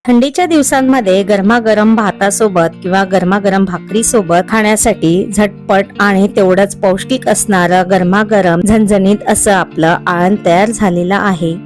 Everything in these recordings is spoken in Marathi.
थंडीच्या दिवसांमध्ये गरमागरम भातासोबत किंवा गरमागरम भाकरीसोबत खाण्यासाठी झटपट आणि तेवढंच पौष्टिक असणारं गरमागरम झणझणीत असं आपलं आळण तयार झालेलं आहे।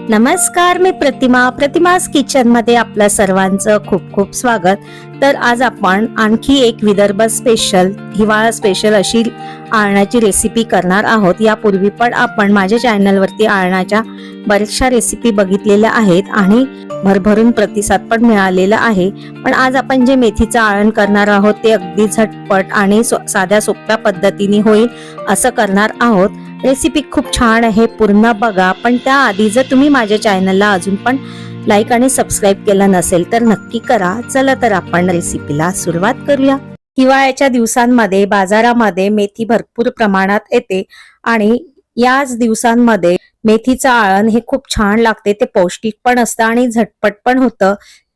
नमस्कार, मी प्रतिमास किचन मध्ये आपल्या सर्वांचं खूप खूप स्वागत। तर आज आपण आणखी एक विदर्भ स्पेशल, हिवाळा स्पेशल अशी आळणाची रेसिपी करणार आहोत। यापूर्वी पण आपण माझ्या चॅनल वरती आळणाच्या बऱ्याचशा रेसिपी बघितलेल्या आहेत आणि भरभरून प्रतिसाद पण मिळालेला आहे। पण आज आपण जे मेथीचं आळण करणार आहोत ते अगदी झटपट आणि साध्या सोप्या पद्धतीने होईल असं करणार आहोत। रेसिपी खूप छान आहे, पूर्ण बघा। पण त्याआधी जर तुम्ही माझ्या चॅनलला अजून पण लाईक आणि सबस्क्राईब केलं नसेल तर नक्की करा। चला तर आपण रेसिपीला सुरुवात करूया। हिवाळ्याच्या दिवसांमध्ये बाजारामध्ये मेथी भरपूर प्रमाणात येते आणि याच दिवसांमध्ये मेथीचं आळण हे खूप छान लागते। ते पौष्टिक पण असतं आणि झटपट पण होतं।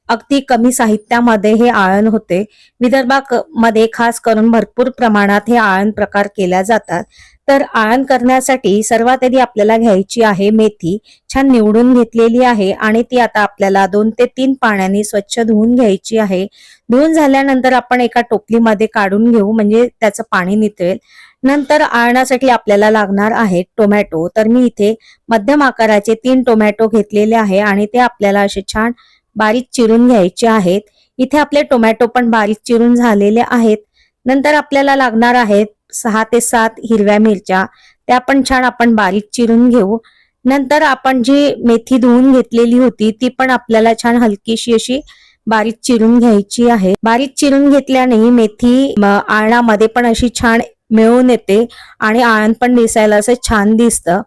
अगदी कमी साहित्यामध्ये हे आळण होते। विदर्भामध्ये खास करून भरपूर प्रमाणात हे आळण प्रकार केल्या जातात। तर आळण करण्यासाठी सर्वात आधी आपल्याला घ्यायची आहे मेथी। छान निवडून घेतलेली आहे आणि ती आता आपल्याला 2 ते 3 पाण्याने स्वच्छ धुवून घ्यायची आहे। धुवून झाल्यानंतर आपण एका टोपलीमध्ये काढून घेऊ, म्हणजे त्याचं पाणी निथळेल। नंतर आळणासाठी आपल्याला लागणार आहे टोमॅटो। तर मी इथे मध्यम आकाराचे 3 टोमॅटो घेतलेले आहे आणि ते आपल्याला असे छान बारीक चिरून घ्यायचे आहेत। इथे आपले टोमॅटो पण बारीक चिरून झालेले आहेत। नंतर आपल्याला लागणार आहेत 6 ते 7 हिरव्या मिरच्या, त्या पण छान आपण बारीक चिरून घेऊ। नंतर आपण जी मेथी धुवून घेतलेली होती ती पण आपल्याला छान हलकीशी अशी बारीक चिरून घ्यायची आहे। बारीक चिरून घेतल्याने मेथी आळणामध्ये पण अशी छान मिळून येते आणि आळण पण दिसायला असं छान दिसतं।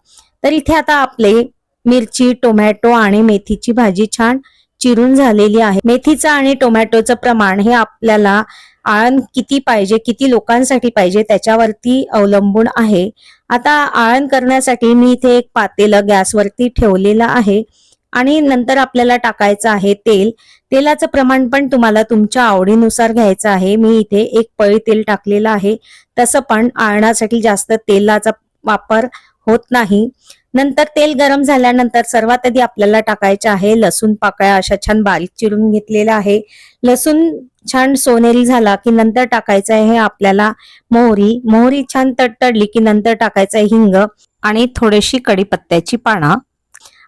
तर इथे आता आपले मिरची, टोमॅटो आणि मेथीची भाजी छान चिरून झालेली आहे। मेथीचं आणि टोमॅटोचं प्रमाण हे आपल्याला आळण किती पाहिजे, किती लोकांसाठी पाहिजे त्याच्यावरती अवलंबून आहे। आता आळण करण्यासाठी मी इथे एक पातेलं गॅसवरती ठेवलेलं आहे आणि नंतर आपल्याला टाकायचं आहे तेल। तेलाचं प्रमाण पण तुम्हाला तुमच्या आवडीनुसार घ्यायचं आहे। मी इथे 1 पळी तेल टाकलेलं आहे। तसं पण आळणासाठी जास्त तेलाचा वापर होत नाही। नंतर तेल गरम झाल्यानंतर सर्वात आधी आपल्याला टाकायचे आहे लसूण पाकळ्या, अशा छान बारीक चिरून घेतलेल्या आहे। लसूण छान सोनेरी झाला की नंतर टाकायचं आहे आपल्याला मोहरी। मोहरी छान तडतडली की नंतर टाकायचं आहे हिंग आणि थोडीशी कढीपत्त्याची पानं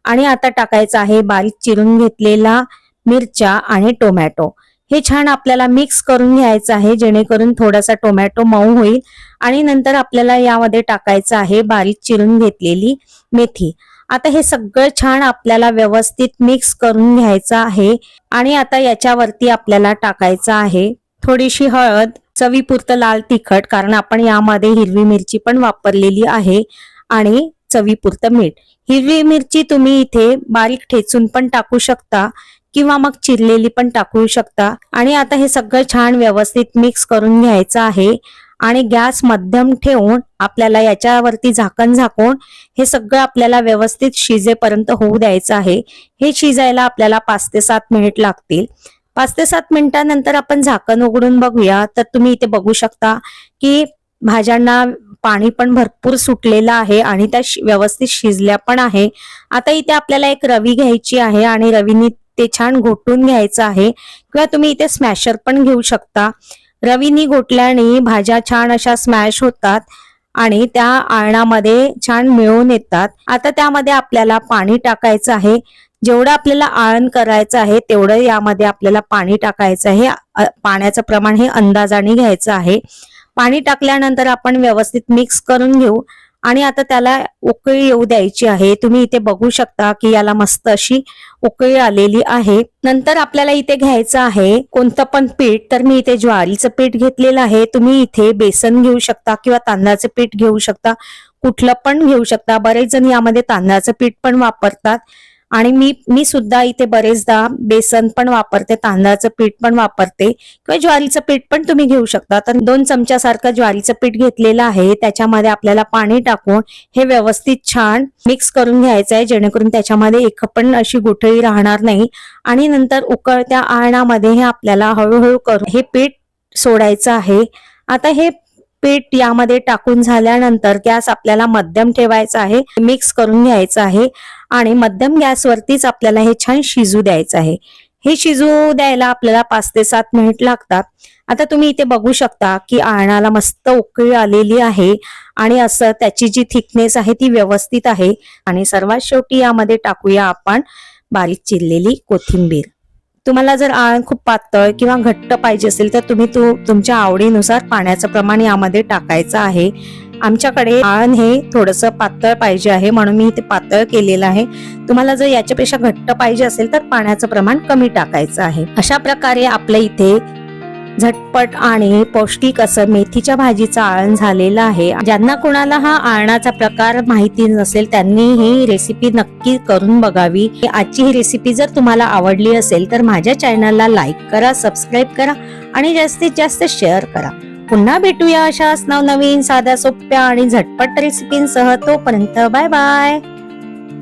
आणि आता टाकायचं आहे बारीक चिरून घेतलेला मिरच्या आणि टोमॅटो। हे छान आपल्याला मिक्स करून घ्यायचं आहे जेणेकरून थोडासा टोमॅटो मऊ होईल आणि नंतर आपल्याला यामध्ये टाकायचं आहे बारीक चिरून घेतलेली मेथी। आता हे सगळं छान आपल्याला व्यवस्थित मिक्स करून घ्यायचं आहे आणि आता याच्यावरती आपल्याला टाकायचं आहे थोडीशी हळद, चवीपुरतं लाल तिखट, कारण आपण यामध्ये हिरवी मिरची पण वापरलेली आहे, आणि चवीपुरतं मीठ। हिरवी मिरची तुम्ही इथे बारीक ठेचून पण टाकू शकता किंवा मग चिरलेली पण टाकू शकता। आणि आता हे सगळं छान व्यवस्थित मिक्स करून घ्यायचं आहे आणि गॅस मध्यम ठेवून आपल्याला याच्यावरती झाकण झाकून हे सगळं आपल्याला व्यवस्थित शिजेपर्यंत होऊ द्यायचं आहे। हे शिजायला आपल्याला 5 ते 7 मिनिट लागतील। 5 ते 7 मिनिटांनंतर आपण झाकण उघडून बघूया तर तुम्ही इथे बघू शकता की भाज्यांना पाणी पण भरपूर सुटलेलं आहे आणि त्या व्यवस्थित शिजल्या पण आहे। आता इथे आपल्याला एक रवी घ्यायची आहे आणि रवीने ते छान घोटून घ्यायचं आहे किंवा तुम्ही इथे स्मॅशर पण घेऊ शकता। रवीने घोटल्याने भाज्या छान अशा स्मॅश होतात आणि त्या आळणामध्ये छान मिळून येतात। आता त्यामध्ये आपल्याला पाणी टाकायचं आहे। जेवढं आपल्याला आळण करायचं आहे तेवढं यामध्ये आपल्याला पाणी टाकायचं आहे। पाण्याचं प्रमाण हे अंदाजाने घ्यायचं आहे। पाणी टाकल्यानंतर आपण व्यवस्थित मिक्स करून घेऊ आणि आता त्याला उकळी येऊ द्यायची आहे। तुम्ही इथे बघू शकता की याला मस्त अशी उकळी आलेली आहे। नंतर आपल्याला इथे घ्यायचं आहे कोणतं पण पीठ। तर मी इथे ज्वारीचं पीठ घेतलेलं आहे। तुम्ही इथे बेसन घेऊ शकता किंवा तांदळाचं पीठ घेऊ शकता, कुठलं पण घेऊ शकता। बरेच जण यामध्ये तांदळाचं पीठ पण वापरतात आणि मी सुद्धा इथे बरेचदा बेसन पण वापरते, तांदळाचं पीठ पण वापरते किंवा ज्वारीचं पीठ पण तुम्ही घेऊ शकता। तर 2 चमच्यासारखं ज्वारीचं पीठ घेतलेलं आहे। त्याच्यामध्ये आपल्याला पाणी टाकून हे व्यवस्थित छान मिक्स करून घ्यायचं आहे जेणेकरून त्याच्यामध्ये एक पण अशी गुठळी राहणार नाही। आणि नंतर उकळत्या आळणामध्ये हे आपल्याला हळूहळू करून हे पीठ सोडायचं आहे। आता हे पीठ यामध्ये टाकून झाल्यानंतर गॅस आपल्याला मध्यम ठेवायचा आहे, मिक्स करून घ्यायचं आहे आणि मध्यम गॅसवरतीच आपल्याला हे छान शिजू द्यायचं आहे. हे शिजू द्यायला आपल्याला 5 ते 7 मिनिट लागतात. आता तुम्ही इथे बघू शकता की आळणाला मस्त उकळी आलेली आहे आणि असं त्याची जी थिकनेस आहे ती व्यवस्थित आहे. आणि सर्वात शेवटी यामध्ये टाकूया आपण बारीक चिरलेली कोथिंबीर. तुम्हाला जर आळण खूप पातळ किंवा घट्ट पाहिजे असेल तर तुम्ही तुमच्या आवडीनुसार पाण्याचं प्रमाण यामध्ये टाकायचं आहे. आमच्याकडे आळण हे थोडंसं पातळ पाहिजे आहे म्हणून मी ते पातळ केलेलं आहे. तुम्हाला जर याच्यापेक्षा घट्ट पाहिजे असेल तर पाण्याचं प्रमाण कमी टाकायचं आहे. अशा प्रकारे आपल्या इथे झटपट आणि पौष्टिक असं मेथीच्या भाजीचं आळण झालेलं आहे. ज्यांना कोणाला हा आळणाचा प्रकार माहिती नसेल त्यांनी ही रेसिपी नक्की करून बघावी. आजची ही रेसिपी जर तुम्हाला आवडली असेल तर माझ्या चॅनलला लाईक करा, सबस्क्राईब करा आणि जास्तीत जास्त शेअर करा. पुन्हा भेटूया अशाच नवनवीन साध्या सोप्या आणि झटपट रेसिपींसह. तोपर्यंत बाय बाय.